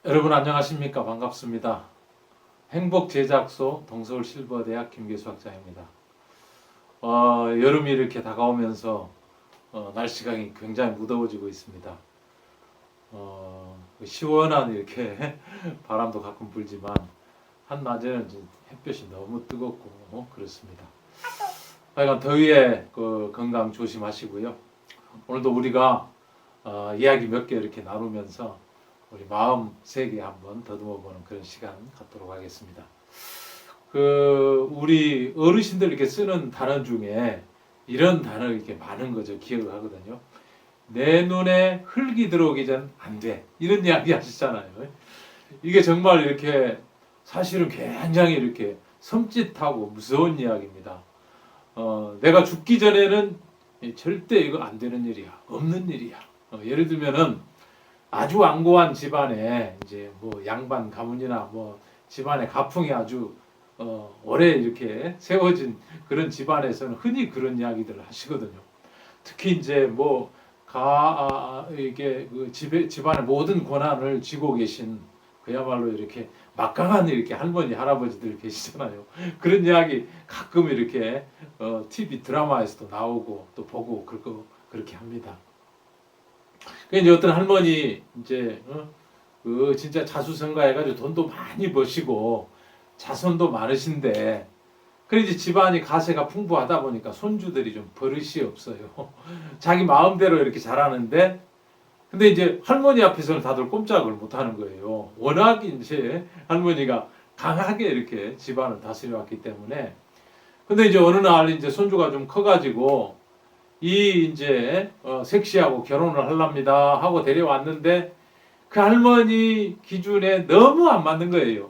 여러분 안녕하십니까? 반갑습니다. 행복제작소 동서울실버대학 김계수 학장입니다. 여름이 이렇게 다가오면서 날씨가 굉장히 무더워지고 있습니다. 시원한 이렇게 바람도 가끔 불지만 한낮에는 햇볕이 너무 뜨겁고 그렇습니다. 하여간 더위에 건강 조심하시고요. 오늘도 우리가 이야기 몇 개 이렇게 나누면서 우리 마음 세계 한번 더듬어 보는 그런 시간 갖도록 하겠습니다. 우리 어르신들 이렇게 쓰는 단어 중에 이런 단어 이렇게 많은 거죠. 기억을 하거든요. 내 눈에 흙이 들어오기 전 안 돼. 이런 이야기 하시잖아요. 이게 정말 이렇게 사실은 굉장히 이렇게 섬찟하고 무서운 이야기입니다. 내가 죽기 전에는 절대 이거 안 되는 일이야. 없는 일이야. 예를 들면은 아주 완고한 집안에 이제 뭐 양반 가문이나 뭐 집안의 가풍이 아주 오래 이렇게 세워진 그런 집안에서는 흔히 그런 이야기들을 하시거든요. 특히 이제 뭐 이게 집안의 모든 권한을 쥐고 계신 그야말로 이렇게 막강한 이렇게 할머니 할아버지들 계시잖아요. 그런 이야기 가끔 이렇게 TV 드라마에서도 나오고 또 보고 그렇게 합니다. 이제 어떤 할머니 이제 진짜 자수성가해가지고 돈도 많이 버시고 자손도 많으신데 그래 이제 집안이 가세가 풍부하다 보니까 손주들이 좀 버릇이 없어요. 자기 마음대로 이렇게 잘하는데 근데 이제 할머니 앞에서는 다들 꼼짝을 못 하는 거예요. 워낙 이제 할머니가 강하게 이렇게 집안을 다스려 왔기 때문에 근데 이제 어느 날 이제 손주가 좀 커가지고 이제 색시하고 결혼을 하랍니다 하고 데려왔는데 그 할머니 기준에 너무 안 맞는 거예요.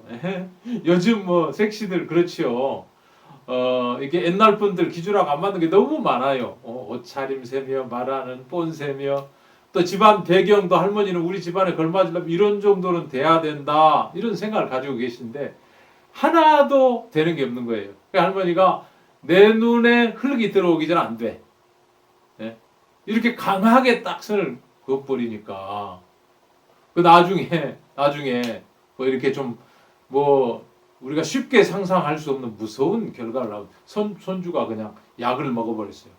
요즘 뭐 색시들 그렇지요. 이게 옛날 분들 기준하고 안 맞는 게 너무 많아요. 옷차림새며 말하는 본새며 또 집안 배경도 할머니는 우리 집안에 걸맞으려면 이런 정도는 돼야 된다 이런 생각을 가지고 계신데 하나도 되는 게 없는 거예요. 그 할머니가 내 눈에 흙이 들어오기 전 안 돼. 이렇게 강하게 딱 선을 그어버리니까 나중에 뭐 이렇게 좀 뭐 우리가 쉽게 상상할 수 없는 무서운 결과를 하고 손주가 그냥 약을 먹어버렸어요.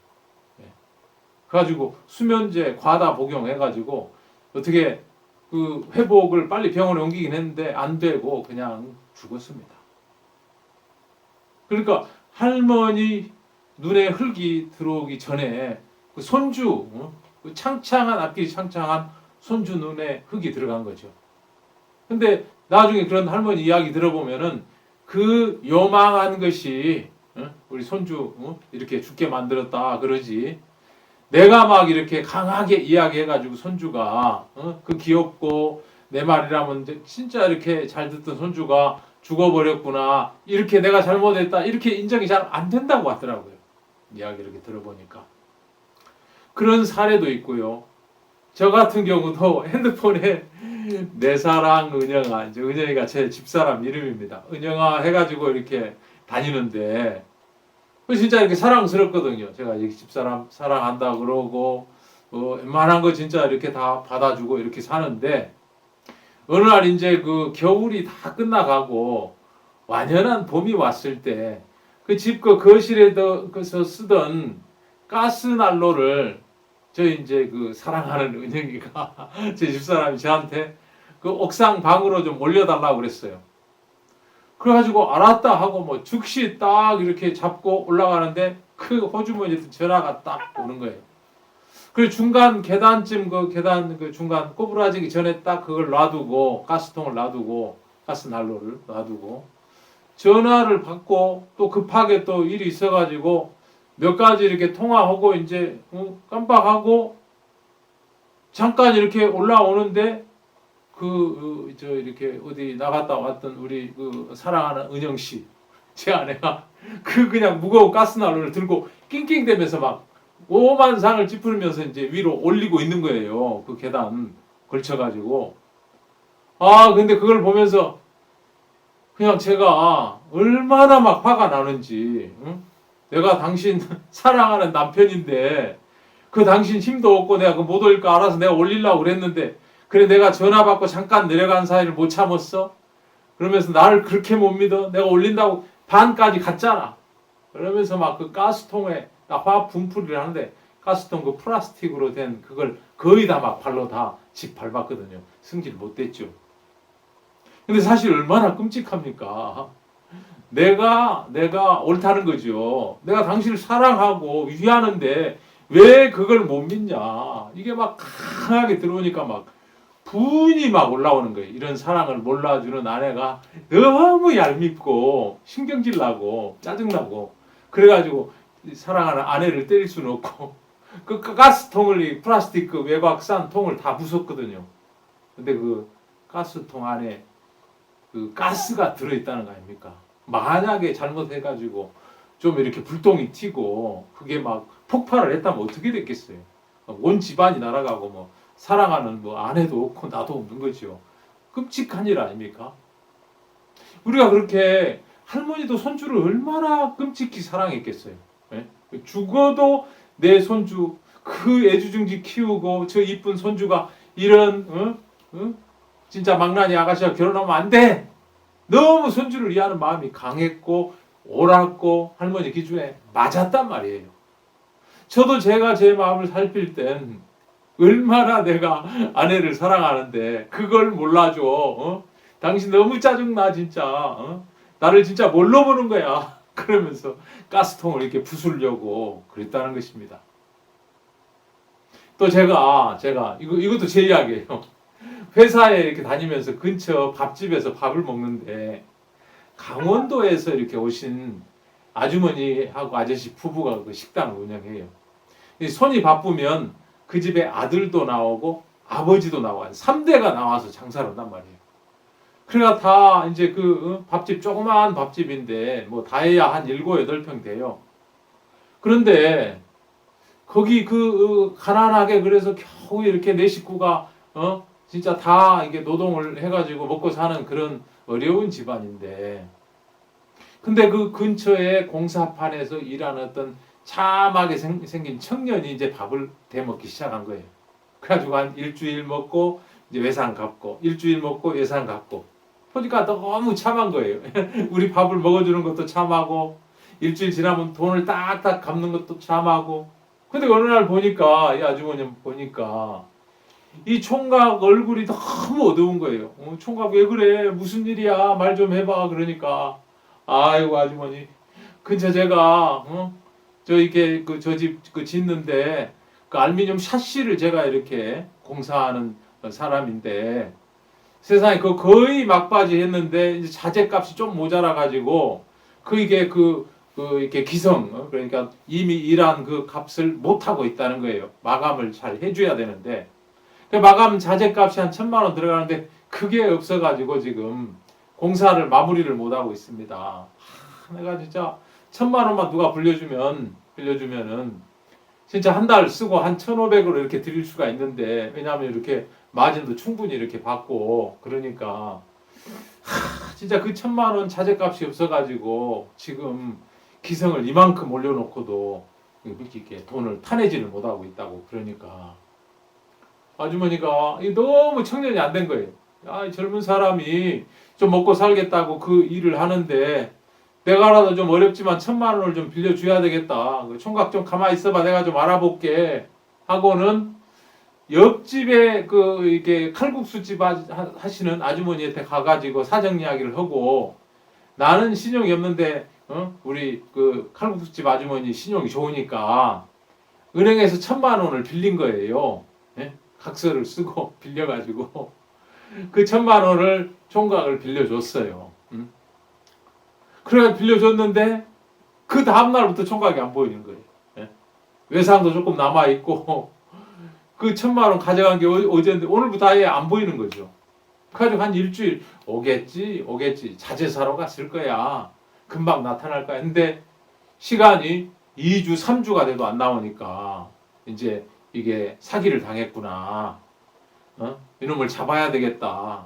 그래가지고 수면제 과다 복용해가지고 어떻게 그 회복을 빨리 병원에 옮기긴 했는데 안 되고 그냥 죽었습니다. 그러니까 할머니 눈에 흙이 들어오기 전에 그 손주, 그 창창한 앞길이 창창한 손주 눈에 흙이 들어간 거죠. 근데 나중에 그런 할머니 이야기 들어보면은 그 요망한 것이 우리 손주 이렇게 죽게 만들었다 그러지. 내가 막 이렇게 강하게 이야기해가지고 손주가 그 귀엽고 내 말이라면 진짜 이렇게 잘 듣던 손주가 죽어버렸구나. 이렇게 내가 잘못했다. 이렇게 인정이 잘 안 된다고 하더라고요. 이야기 이렇게 들어보니까. 그런 사례도 있고요. 저 같은 경우도 핸드폰에 내 사랑 은영아, 이제 은영이가 제 집사람 이름입니다. 은영아 해가지고 이렇게 다니는데 진짜 이렇게 사랑스럽거든요. 제가 이 집사람 사랑한다 그러고 웬만한 거 진짜 이렇게 다 받아주고 이렇게 사는데 어느 날 이제 그 겨울이 다 끝나가고 완연한 봄이 왔을 때 그 집 거실에서 쓰던 가스 난로를 저 이제 그 사랑하는 은영이가 제 집사람이 저한테 그 옥상 방으로 좀 올려달라고 그랬어요. 그래가지고 알았다 하고 뭐 즉시 딱 이렇게 잡고 올라가는데 그 호주머니에서 전화가 딱 오는 거예요. 그리고 중간 계단쯤 계단 중간 꼬부라지기 전에 딱 그걸 놔두고 가스통을 놔두고 가스 난로를 놔두고 전화를 받고 또 급하게 또 일이 있어가지고 몇 가지 이렇게 통화하고 이제 깜빡하고 잠깐 이렇게 올라오는데 이렇게 어디 나갔다 왔던 우리 사랑하는 은영 씨, 제 아내가 그냥 무거운 가스난로를 들고 낑낑대면서 막 오만 상을 찌푸리면서 이제 위로 올리고 있는 거예요. 그 계단 걸쳐가지고. 근데 그걸 보면서 그냥 제가 얼마나 막 화가 나는지, 내가 당신 사랑하는 남편인데 그 당신 힘도 없고 내가 못 올릴까 알아서 내가 올리려고 그랬는데 그래 내가 전화 받고 잠깐 내려간 사이를 못 참았어? 그러면서 나를 그렇게 못 믿어? 내가 올린다고 반까지 갔잖아. 그러면서 막 그 가스통에 나 화학 분풀이를 하는데 가스통 그 플라스틱으로 된 그걸 거의 다 막 발로 다 직 밟았거든요. 승질 못 냈죠. 근데 사실 얼마나 끔찍합니까? 내가 옳다는 거죠. 내가 당신을 사랑하고 위하는데 왜 그걸 못 믿냐? 이게 막 강하게 들어오니까 막 분이 막 올라오는 거예요. 이런 사랑을 몰라주는 아내가 너무 얄밉고 신경질 나고 짜증나고 그래가지고 사랑하는 아내를 때릴 수는 없고 그 가스통을 이 플라스틱 그 외곽 싼 통을 다 부쉈거든요. 근데 그 가스통 안에 그 가스가 들어있다는 거 아닙니까? 만약에 잘못해가지고 좀 이렇게 불똥이 튀고 그게 막 폭발을 했다면 어떻게 됐겠어요? 온 집안이 날아가고 뭐 사랑하는 뭐 아내도 없고 나도 없는 거죠. 끔찍한 일 아닙니까? 우리가 그렇게 할머니도 손주를 얼마나 끔찍히 사랑했겠어요. 예? 죽어도 내 손주 그 애주중지 키우고 저 이쁜 손주가 이런 진짜 망나니 아가씨와 결혼하면 안 돼. 너무 손주를 위하는 마음이 강했고 옳았고 할머니 기준에 맞았단 말이에요. 저도 제가 제 마음을 살필 땐 얼마나 내가 아내를 사랑하는데 그걸 몰라줘. 당신 너무 짜증나 진짜. 나를 진짜 뭘로 보는 거야. 그러면서 가스통을 이렇게 부수려고 그랬다는 것입니다. 또 제가 이것도 제 이야기예요. 회사에 이렇게 다니면서 근처 밥집에서 밥을 먹는데 강원도에서 이렇게 오신 아주머니하고 아저씨 부부가 그 식당을 운영해요. 손이 바쁘면 그 집에 아들도 나오고 아버지도 나와요. 3대가 나와서 장사를 한단 말이에요. 그러니까 다 이제 그 밥집 조그마한 밥집인데 뭐 다 해야 한 7, 8평 돼요. 그런데 거기 그 가난하게 그래서 겨우 이렇게 내 식구가 진짜 다 이게 노동을 해가지고 먹고 사는 그런 어려운 집안인데 근데 그 근처에 공사판에서 일하는 어떤 참하게 생긴 청년이 이제 밥을 대먹기 시작한 거예요. 그래가지고 한 일주일 먹고 이제 외상 갚고 일주일 먹고 외상 갚고 보니까 너무 참한 거예요. 우리 밥을 먹어주는 것도 참하고 일주일 지나면 돈을 딱딱 갚는 것도 참하고 근데 어느 날 보니까 이 아주머니 보니까 이 총각 얼굴이 너무 어두운 거예요. 총각 왜 그래? 무슨 일이야? 말 좀 해봐. 그러니까 아이고 아주머니 근처 제가 저 이렇게 그 저 집 그 짓는데 그 알루미늄 샤시를 제가 이렇게 공사하는 사람인데 세상에 그 거의 막바지 했는데 이제 자재값이 좀 모자라 가지고 그 이게 그 이렇게 기성 그러니까 이미 일한 그 값을 못 하고 있다는 거예요. 마감을 잘 해줘야 되는데 그 마감 자재값이 한 1,000만 원 들어가는데 그게 없어가지고 지금 공사를 마무리를 못 하고 있습니다. 내가 진짜 1,000만 원만 누가 빌려주면은 진짜 한 달 쓰고 한 1,500으로 이렇게 드릴 수가 있는데 왜냐하면 이렇게 마진도 충분히 이렇게 받고 그러니까 진짜 그 1,000만 원 자재값이 없어가지고 지금 기성을 이만큼 올려놓고도 이렇게 돈을 타내지를 못하고 있다고 그러니까 아주머니가 너무 청년이 안 된 거예요. 야, 젊은 사람이 좀 먹고 살겠다고 그 일을 하는데 내가라도 좀 어렵지만 1,000만 원을 좀 빌려줘야 되겠다. 총각 좀 가만히 있어봐. 내가 좀 알아볼게. 하고는 옆집에 그 이게 칼국수집 하시는 아주머니한테 가가지고 사정 이야기를 하고 나는 신용이 없는데 우리 그 칼국수집 아주머니 신용이 좋으니까 은행에서 1,000만 원을 빌린 거예요. 예? 각서를 쓰고 빌려가지고 그 1,000만 원을 총각을 빌려줬어요. 그래 빌려줬는데 그 다음날부터 총각이 안 보이는 거예요. 예? 외상도 조금 남아있고 그 1,000만 원 가져간 게 어제인데 오늘부터 아예 안 보이는 거죠. 그래가지고 한 일주일 오겠지 자재 사러 갔을 거야. 금방 나타날 거야. 근데 시간이 2주 3주가 돼도 안 나오니까 이제 이게 사기를 당했구나. 이놈을 잡아야 되겠다.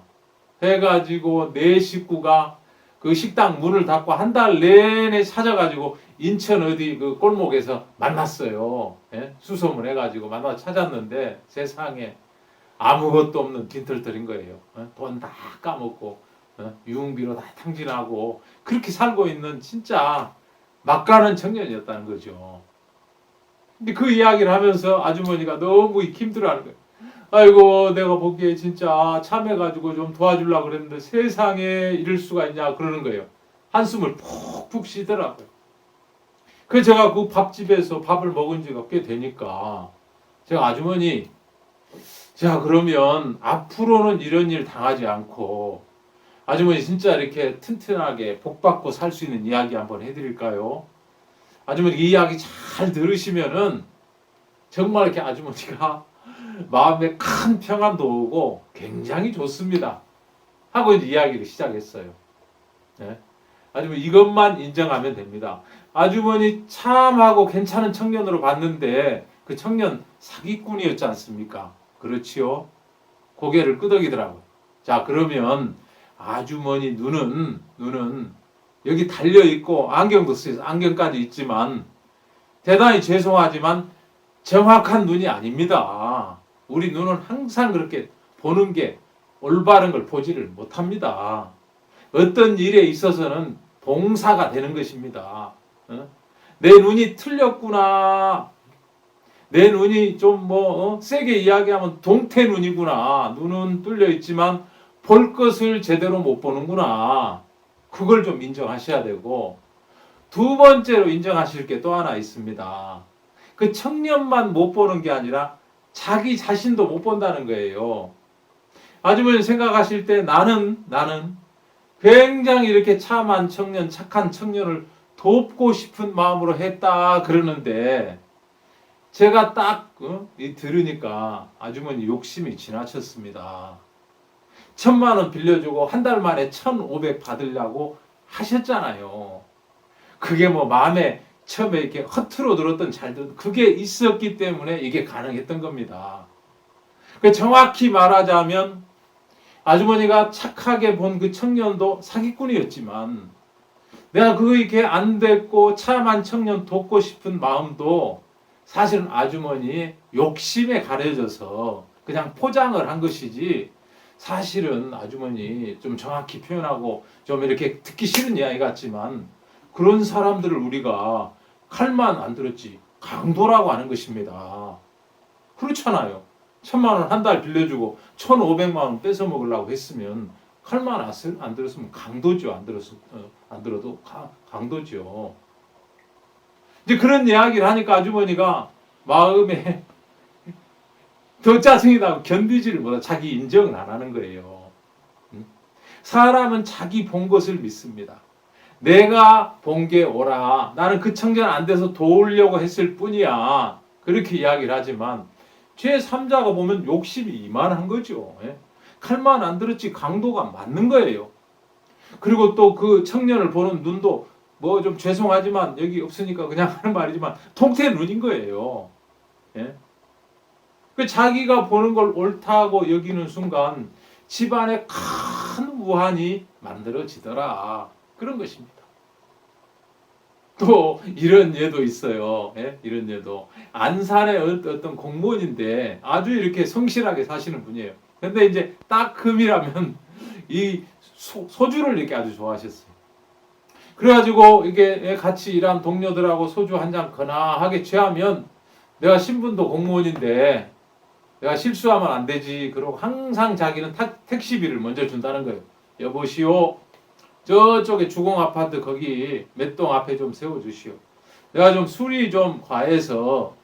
해가지고 내 식구가 그 식당 문을 닫고 한 달 내내 찾아가지고 인천 어디 그 골목에서 만났어요. 예? 수소문 해가지고 만나서 찾았는데 세상에 아무것도 없는 빈털터린 거예요. 돈 다 까먹고 유흥비로 다 탕진하고 그렇게 살고 있는 진짜 막가는 청년이었다는 거죠. 근데 그 이야기를 하면서 아주머니가 너무 힘들어하는 거예요. 아이고 내가 보기에 진짜 참해가지고 좀 도와주려고 그랬는데 세상에 이럴 수가 있냐 그러는 거예요. 한숨을 푹푹 쉬더라고요. 그래서 제가 그 밥집에서 밥을 먹은 지가 꽤 되니까 제가 아주머니 자 그러면 앞으로는 이런 일 당하지 않고 아주머니 진짜 이렇게 튼튼하게 복받고 살 수 있는 이야기 한번 해드릴까요? 아주머니 이 이야기 잘 들으시면은 정말 이렇게 아주머니가 마음에 큰 평안도 오고 굉장히 좋습니다. 하고 이제 이야기를 시작했어요. 네. 아주머니 이것만 인정하면 됩니다. 아주머니 참하고 괜찮은 청년으로 봤는데 그 청년 사기꾼이었지 않습니까? 그렇지요. 고개를 끄덕이더라고요. 자 그러면 아주머니 눈은 여기 달려있고 안경도 쓰여서 안경까지 있지만 대단히 죄송하지만 정확한 눈이 아닙니다. 우리 눈은 항상 그렇게 보는 게 올바른 걸 보지를 못합니다. 어떤 일에 있어서는 봉사가 되는 것입니다. 내 눈이 틀렸구나. 내 눈이 좀 세게 이야기하면 동태 눈이구나. 눈은 뚫려 있지만 볼 것을 제대로 못 보는구나. 그걸 좀 인정하셔야 되고 두 번째로 인정하실 게 또 하나 있습니다. 그 청년만 못 보는 게 아니라 자기 자신도 못 본다는 거예요. 아주머니 생각하실 때 나는 굉장히 이렇게 참한 청년, 착한 청년을 돕고 싶은 마음으로 했다 그러는데 제가 딱 들으니까 아주머니 욕심이 지나쳤습니다. 1,000만 원 빌려주고 한 달 만에 1,500 받으려고 하셨잖아요. 그게 뭐 마음에 처음에 이렇게 허투루 들었던 잘들 그게 있었기 때문에 이게 가능했던 겁니다. 정확히 말하자면 아주머니가 착하게 본 그 청년도 사기꾼이었지만 내가 그거 이렇게 안 됐고 참한 청년 돕고 싶은 마음도 사실은 아주머니의 욕심에 가려져서 그냥 포장을 한 것이지 사실은 아주머니 좀 정확히 표현하고 좀 이렇게 듣기 싫은 이야기 같지만 그런 사람들을 우리가 칼만 안 들었지 강도라고 하는 것입니다. 그렇잖아요. 1,000만 원 한 달 빌려주고 1,500만 원 뺏어 먹으려고 했으면 칼만 안 들었으면 강도죠. 안 들어도 강도죠. 이제 그런 이야기를 하니까 아주머니가 마음에 더 짜증이 나고 견디지를 못하 자기 인정을 안 하는 거예요. 사람은 자기 본 것을 믿습니다. 내가 본 게 옳아. 나는 그 청년 안 돼서 도우려고 했을 뿐이야. 그렇게 이야기를 하지만 제3자가 보면 욕심이 이만한 거죠. 칼만 안 들었지 강도가 맞는 거예요. 그리고 또 그 청년을 보는 눈도 뭐 좀 죄송하지만 여기 없으니까 그냥 하는 말이지만 통태 눈인 거예요. 그 자기가 보는 걸 옳다고 여기는 순간 집안에 큰 우환이 만들어지더라. 그런 것입니다. 또 이런 예도 있어요. 이런 예도. 안산의 어떤 공무원인데 아주 이렇게 성실하게 사시는 분이에요. 근데 이제 딱 금이라면 이 소주를 이렇게 아주 좋아하셨어요. 그래가지고 이게 같이 일한 동료들하고 소주 한 잔 거나하게 취하면 내가 신분도 공무원인데 내가 실수하면 안 되지. 그러고 항상 자기는 택시비를 먼저 준다는 거예요. 여보시오. 저쪽에 주공 아파트 거기 몇 동 앞에 좀 세워주시오. 내가 좀 술이 좀 과해서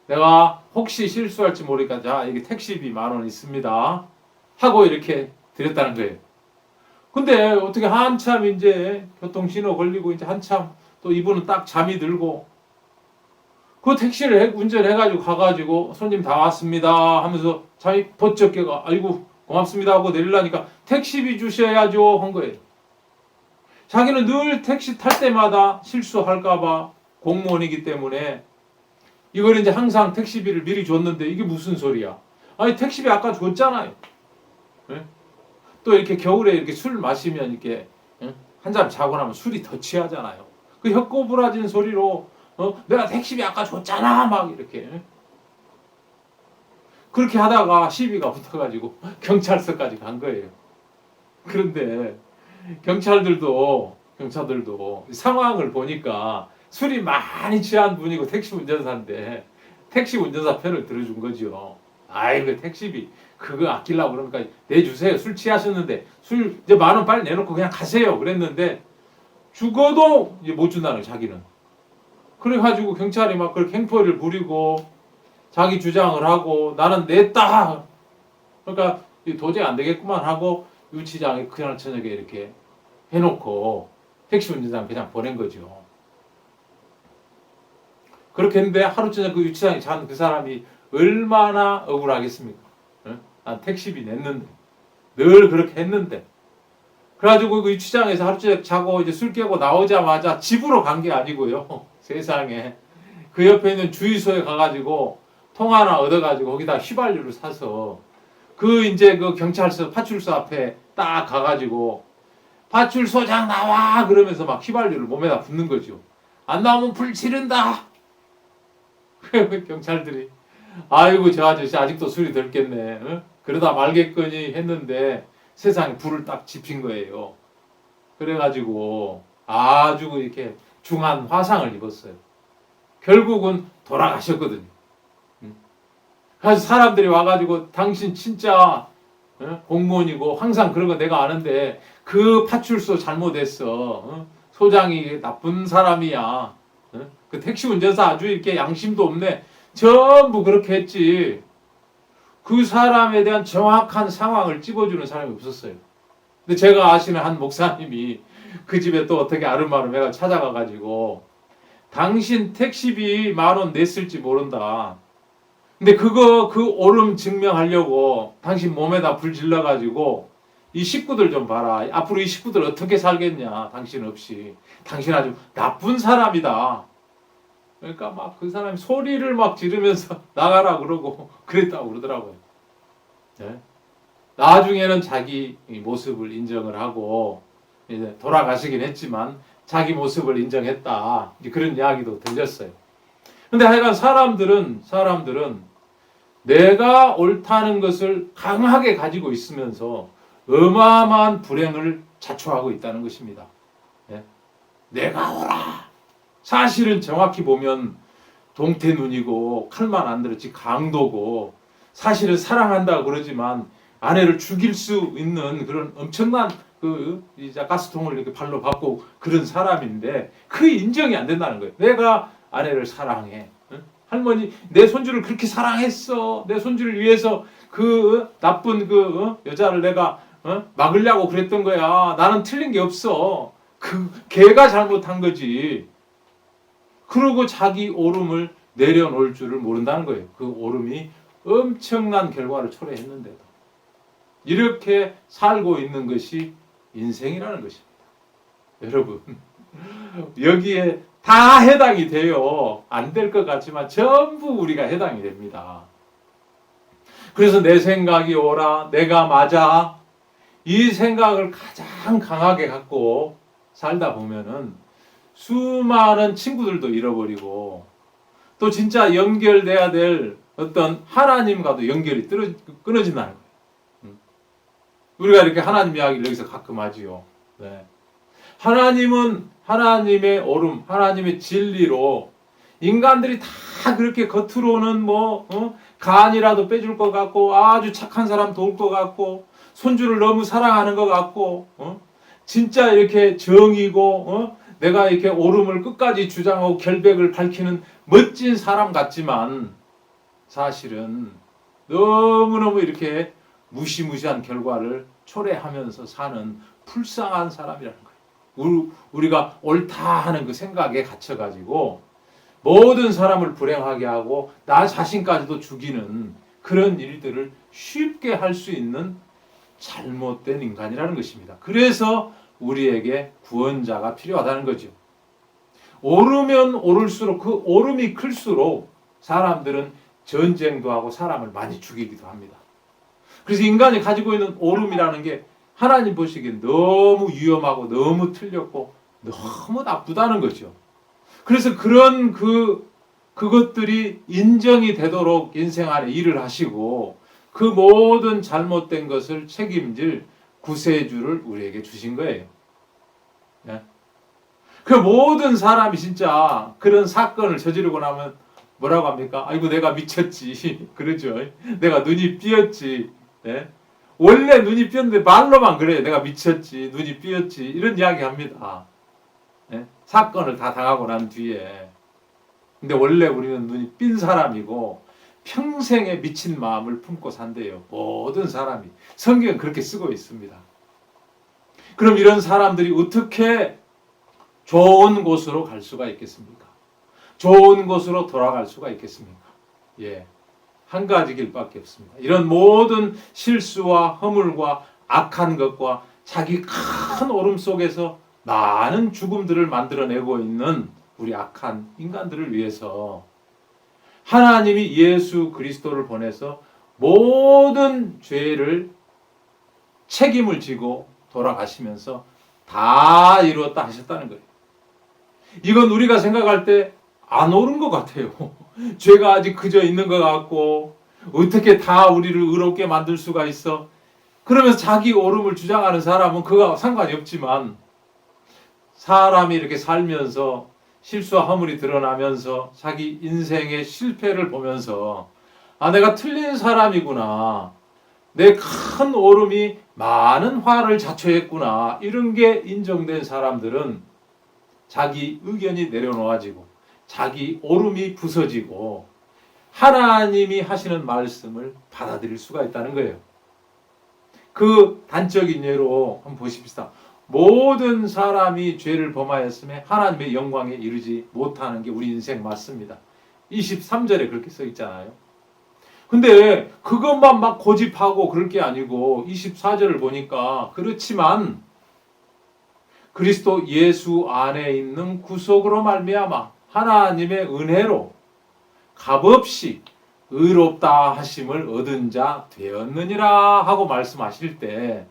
내가 혹시 실수할지 모르니까 자 이게 택시비 10,000원 있습니다. 하고 이렇게 드렸다는 거예요. 근데 어떻게 한참 이제 교통신호 걸리고 이제 한참 또 이분은 딱 잠이 들고 그 택시를 운전해가지고 가가지고 손님 다 왔습니다 하면서 잠이 번쩍 깨가 아이고 고맙습니다 하고 내리려니까 택시비 주셔야죠 한 거예요. 자기는 늘 택시 탈 때마다 실수할까봐 공무원이기 때문에 이걸 이제 항상 택시비를 미리 줬는데 이게 무슨 소리야. 아니 택시비 아까 줬잖아요. 또 이렇게 겨울에 이렇게 술 마시면 이렇게 한 잔 자고 나면 술이 더 취하잖아요. 그 혀꼬부라진 소리로 내가 택시비 아까 줬잖아 막 이렇게. 그렇게 하다가 시비가 붙어가지고 경찰서까지 간 거예요. 그런데 경찰들도 상황을 보니까 술이 많이 취한 분이고 택시 운전사인데 택시 운전사 편을 들어준 거죠. 아이고 택시비 그거 아끼려고 그러니까 내주세요. 술 취하셨는데 술 이제 10,000원 빨리 내놓고 그냥 가세요. 그랬는데 죽어도 이제 못 준다는 거예요, 자기는. 그래가지고 경찰이 막 그렇게 행포를 부리고 자기 주장을 하고 나는 냈다. 그러니까 도저히 안 되겠구만 하고 유치장에 그날 저녁에 이렇게 해놓고 택시 운전장 그냥 보낸 거죠. 그렇게 했는데 하루 저녁 그 유치장에 잔 그 사람이 얼마나 억울하겠습니까? 응? 난 택시비 냈는데 늘 그렇게 했는데 그래가지고 그 유치장에서 하루 저녁 자고 이제 술 깨고 나오자마자 집으로 간 게 아니고요. 세상에 그 옆에 있는 주유소에 가가지고 통 하나 얻어가지고 거기다 휘발유를 사서 그 이제 그 경찰서 파출소 앞에 딱 가가지고 파출소장 나와 그러면서 막 휘발유를 몸에다 붓는 거죠. 안 나오면 불 지른다. 경찰들이 아이고 저 아저씨 아직도 술이 덜 깼네. 응? 그러다 말겠거니 했는데 세상에 불을 딱 지핀 거예요. 그래가지고 아주 이렇게 중한 화상을 입었어요. 결국은 돌아가셨거든요. 그래서 사람들이 와가지고 당신 진짜 공무원이고 항상 그런 거 내가 아는데 그 파출소 잘못했어. 소장이 나쁜 사람이야. 그 택시 운전사 아주 이렇게 양심도 없네. 전부 그렇게 했지. 그 사람에 대한 정확한 상황을 찝어주는 사람이 없었어요. 근데 제가 아시는 한 목사님이 그 집에 또 어떻게 아름아름 해가 찾아가가지고 당신 택시비 10,000원 냈을지 모른다. 근데 그 오름 증명하려고 당신 몸에다 불 질러가지고 이 식구들 좀 봐라. 앞으로 이 식구들 어떻게 살겠냐. 당신 없이. 당신 아주 나쁜 사람이다. 그러니까 막 그 사람이 소리를 막 지르면서 나가라 그러고 그랬다고 그러더라고요. 네? 나중에는 자기 모습을 인정을 하고 이제 돌아가시긴 했지만 자기 모습을 인정했다. 이제 그런 이야기도 들렸어요. 근데 하여간 사람들은 내가 옳다는 것을 강하게 가지고 있으면서 어마어마한 불행을 자초하고 있다는 것입니다. 네? 내가 옳아. 사실은 정확히 보면 동태눈이고 칼만 안 들었지 강도고 사실은 사랑한다고 그러지만 아내를 죽일 수 있는 그런 엄청난 그 이제 가스통을 이렇게 발로 밟고 그런 사람인데 그게 인정이 안 된다는 거예요. 내가 아내를 사랑해. 응? 할머니 내 손주를 그렇게 사랑했어. 내 손주를 위해서 그 나쁜 그 여자를 내가 막으려고 그랬던 거야. 나는 틀린 게 없어. 그 걔가 잘못한 거지. 그러고 자기 오름을 내려놓을 줄을 모른다는 거예요. 그 오름이 엄청난 결과를 초래했는데도 이렇게 살고 있는 것이 인생이라는 것입니다. 여러분 여기에 다 해당이 돼요. 안 될 것 같지만 전부 우리가 해당이 됩니다. 그래서 내 생각이 옳아, 내가 맞아 이 생각을 가장 강하게 갖고 살다 보면은 수많은 친구들도 잃어버리고 또 진짜 연결돼야 될 어떤 하나님과도 연결이 끊어진다는 거예요. 우리가 이렇게 하나님 이야기를 여기서 가끔 하지요. 네. 하나님은 하나님의 오름, 하나님의 진리로 인간들이 다 그렇게 겉으로는 간이라도 빼줄 것 같고 아주 착한 사람 도울 것 같고 손주를 너무 사랑하는 것 같고 진짜 이렇게 정이고 내가 이렇게 오름을 끝까지 주장하고 결백을 밝히는 멋진 사람 같지만 사실은 너무너무 이렇게 무시무시한 결과를 초래하면서 사는 불쌍한 사람이라는 거예요. 우리가 옳다 하는 그 생각에 갇혀가지고 모든 사람을 불행하게 하고 나 자신까지도 죽이는 그런 일들을 쉽게 할 수 있는 잘못된 인간이라는 것입니다. 그래서 우리에게 구원자가 필요하다는 거죠. 오르면 오를수록 그 오름이 클수록 사람들은 전쟁도 하고 사람을 많이 죽이기도 합니다. 그래서 인간이 가지고 있는 오름이라는 게 하나님 보시기엔 너무 위험하고 너무 틀렸고 너무 나쁘다는 거죠. 그래서 그런 그 그것들이 인정이 되도록 인생 안에 일을 하시고 그 모든 잘못된 것을 책임질 구세주를 우리에게 주신 거예요. 네? 그 모든 사람이 진짜 그런 사건을 저지르고 나면 뭐라고 합니까? 아이고 내가 미쳤지. 그러죠. 내가 눈이 삐었지. 네? 원래 눈이 삐었는데 말로만 그래요. 내가 미쳤지. 눈이 삐었지. 이런 이야기 합니다. 네? 사건을 다 당하고 난 뒤에. 근데 원래 우리는 눈이 삔 사람이고 평생에 미친 마음을 품고 산대요. 모든 사람이. 성경은 그렇게 쓰고 있습니다. 그럼 이런 사람들이 어떻게 좋은 곳으로 갈 수가 있겠습니까? 좋은 곳으로 돌아갈 수가 있겠습니까? 예. 한 가지 길밖에 없습니다. 이런 모든 실수와 허물과 악한 것과 자기 큰 오름 속에서 많은 죽음들을 만들어내고 있는 우리 악한 인간들을 위해서 하나님이 예수 그리스도를 보내서 모든 죄를 책임을 지고 돌아가시면서 다 이루었다 하셨다는 거예요. 이건 우리가 생각할 때 안 옳은 것 같아요. 죄가 아직 그저 있는 것 같고 어떻게 다 우리를 의롭게 만들 수가 있어. 그러면서 자기 옳음을 주장하는 사람은 그거와 상관이 없지만 사람이 이렇게 살면서 실수와 허물이 드러나면서 자기 인생의 실패를 보면서 아 내가 틀린 사람이구나. 내 큰 옳음이 많은 화를 자초했구나. 이런 게 인정된 사람들은 자기 의견이 내려놓아지고 자기 옳음이 부서지고 하나님이 하시는 말씀을 받아들일 수가 있다는 거예요. 그 단적인 예로 한번 보십시다. 모든 사람이 죄를 범하였음에 하나님의 영광에 이르지 못하는 게 우리 인생 맞습니다. 23절에 그렇게 써 있잖아요. 근데 그것만 막 고집하고 그럴 게 아니고 24절을 보니까 그렇지만 그리스도 예수 안에 있는 구속으로 말미암아 하나님의 은혜로 값없이 의롭다 하심을 얻은 자 되었느니라 하고 말씀하실 때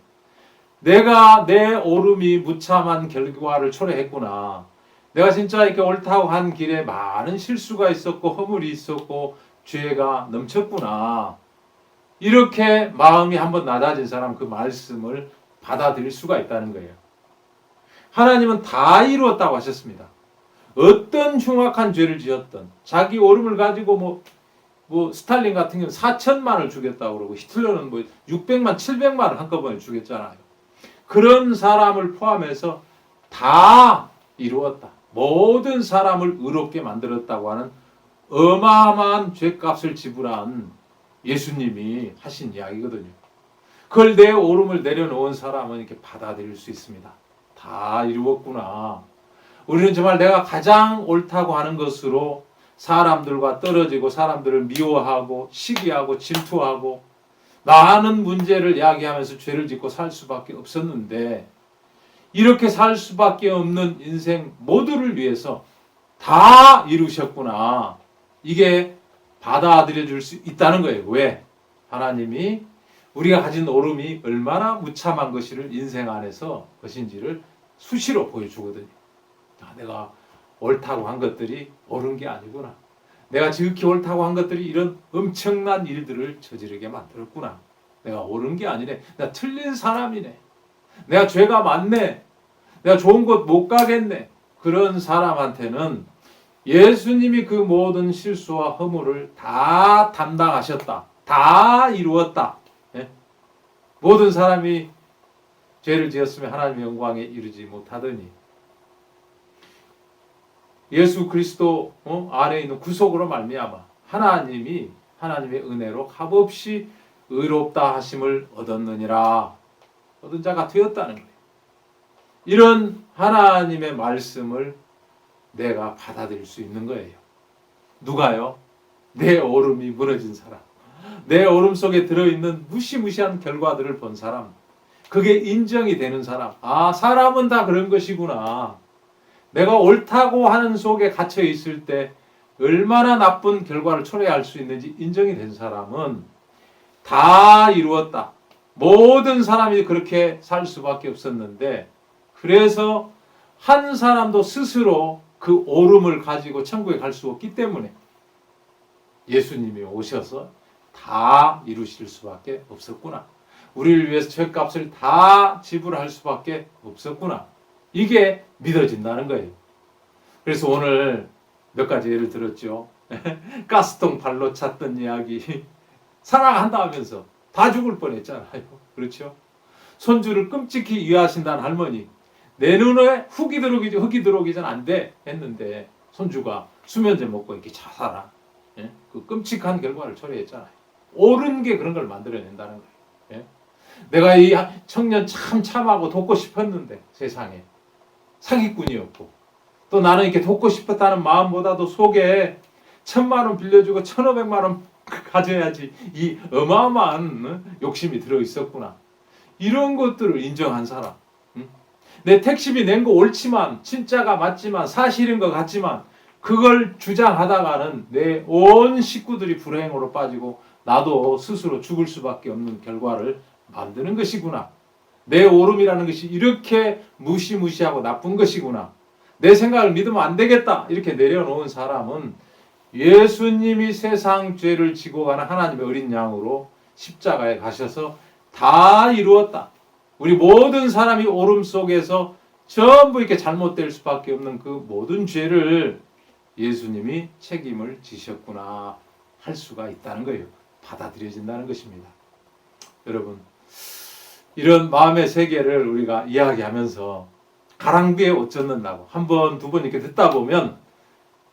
내가 내 옳음이 무참한 결과를 초래했구나. 내가 진짜 이렇게 옳다고 한 길에 많은 실수가 있었고 허물이 있었고 죄가 넘쳤구나. 이렇게 마음이 한번 낮아진 사람 그 말씀을 받아들일 수가 있다는 거예요. 하나님은 다 이루었다고 하셨습니다. 어떤 흉악한 죄를 지었던 자기 옳음을 가지고 뭐 스탈린 같은 경우는 4천만을 죽였다고 그러고 히틀러는 뭐 600만, 700만을 한꺼번에 죽였잖아요. 그런 사람을 포함해서 다 이루었다. 모든 사람을 의롭게 만들었다고 하는 어마어마한 죄값을 지불한 예수님이 하신 이야기거든요. 그걸 내 옳음을 내려놓은 사람은 이렇게 받아들일 수 있습니다. 다 이루었구나. 우리는 정말 내가 가장 옳다고 하는 것으로 사람들과 떨어지고 사람들을 미워하고 시기하고 질투하고 많은 문제를 야기하면서 죄를 짓고 살 수밖에 없었는데 이렇게 살 수밖에 없는 인생 모두를 위해서 다 이루셨구나. 이게 받아들여 줄 수 있다는 거예요. 왜? 하나님이 우리가 가진 옳음이 얼마나 무참한 것을 인생 안에서 것인지를 수시로 보여주거든요. 내가 옳다고 한 것들이 옳은 게 아니구나. 내가 지극히 옳다고 한 것들이 이런 엄청난 일들을 저지르게 만들었구나. 내가 옳은 게 아니네. 내가 틀린 사람이네. 내가 죄가 많네. 내가 좋은 곳 못 가겠네. 그런 사람한테는 예수님이 그 모든 실수와 허물을 다 담당하셨다. 다 이루었다. 예? 모든 사람이 죄를 지었으면 하나님의 영광에 이르지 못하더니 예수 그리스도 안에 있는 구속으로 말미암아 하나님이 하나님의 은혜로 값없이 의롭다 하심을 얻었느니라. 얻은 자가 되었다는 거예요. 이런 하나님의 말씀을 내가 받아들일 수 있는 거예요. 누가요? 내 옳음이 무너진 사람. 내 옳음 속에 들어있는 무시무시한 결과들을 본 사람. 그게 인정이 되는 사람. 아, 사람은 다 그런 것이구나. 내가 옳다고 하는 속에 갇혀 있을 때 얼마나 나쁜 결과를 초래할 수 있는지 인정이 된 사람은 다 이루었다. 모든 사람이 그렇게 살 수밖에 없었는데 그래서 한 사람도 스스로 그 옳음을 가지고 천국에 갈 수 없기 때문에 예수님이 오셔서 다 이루실 수밖에 없었구나. 우리를 위해서 죄값을 다 지불할 수밖에 없었구나. 이게 믿어진다는 거예요. 그래서 오늘 몇 가지 예를 들었죠. 가스통 발로 찼던 이야기. 사랑한다 하면서 다 죽을 뻔했잖아요. 그렇죠? 손주를 끔찍히 이해하신다는 할머니. 내 눈에 흙이 들어오기 전 안 돼 했는데 손주가 수면제 먹고 이렇게 자살한 그 끔찍한 결과를 초래했잖아요. 옳은 게 그런 걸 만들어낸다는 거예요. 예? 내가 이 청년 참 참하고 돕고 싶었는데 세상에 사기꾼이었고 또 나는 이렇게 돕고 싶었다는 마음보다도 속에 1,000만 원 빌려주고 1,500만 원 가져야지 이 어마어마한 욕심이 들어있었구나. 이런 것들을 인정한 사람. 내 택시비 낸 거 옳지만 진짜가 맞지만 사실인 것 같지만 그걸 주장하다가는 내 온 식구들이 불행으로 빠지고 나도 스스로 죽을 수밖에 없는 결과를 만드는 것이구나. 내 옳음이라는 것이 이렇게 무시무시하고 나쁜 것이구나. 내 생각을 믿으면 안 되겠다. 이렇게 내려놓은 사람은 예수님이 세상 죄를 지고 가는 하나님의 어린 양으로 십자가에 가셔서 다 이루었다. 우리 모든 사람이 오름 속에서 전부 이렇게 잘못될 수밖에 없는 그 모든 죄를 예수님이 책임을 지셨구나 할 수가 있다는 거예요. 받아들여진다는 것입니다. 여러분, 이런 마음의 세계를 우리가 이야기하면서 가랑비에 옷 젖는다고 한 번, 두 번 이렇게 듣다 보면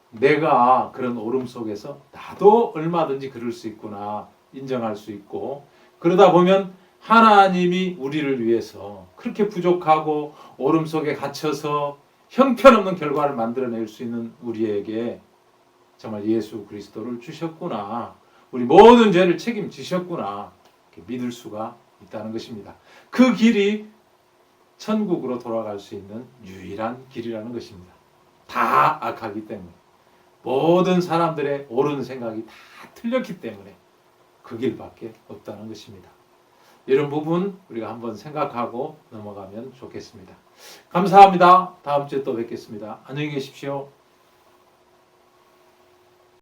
내가 그런 오름 속에서 나도 얼마든지 그럴 수 있구나 인정할 수 있고 그러다 보면 하나님이 우리를 위해서 그렇게 부족하고 오름 속에 갇혀서 형편없는 결과를 만들어낼 수 있는 우리에게 정말 예수 그리스도를 주셨구나. 우리 모든 죄를 책임지셨구나. 이렇게 믿을 수가 있다는 것입니다. 그 길이 천국으로 돌아갈 수 있는 유일한 길이라는 것입니다. 다 악하기 때문에 모든 사람들의 옳은 생각이 다 틀렸기 때문에 그 길밖에 없다는 것입니다. 이런 부분 우리가 한번 생각하고 넘어가면 좋겠습니다. 감사합니다. 다음 주에 또 뵙겠습니다. 안녕히 계십시오.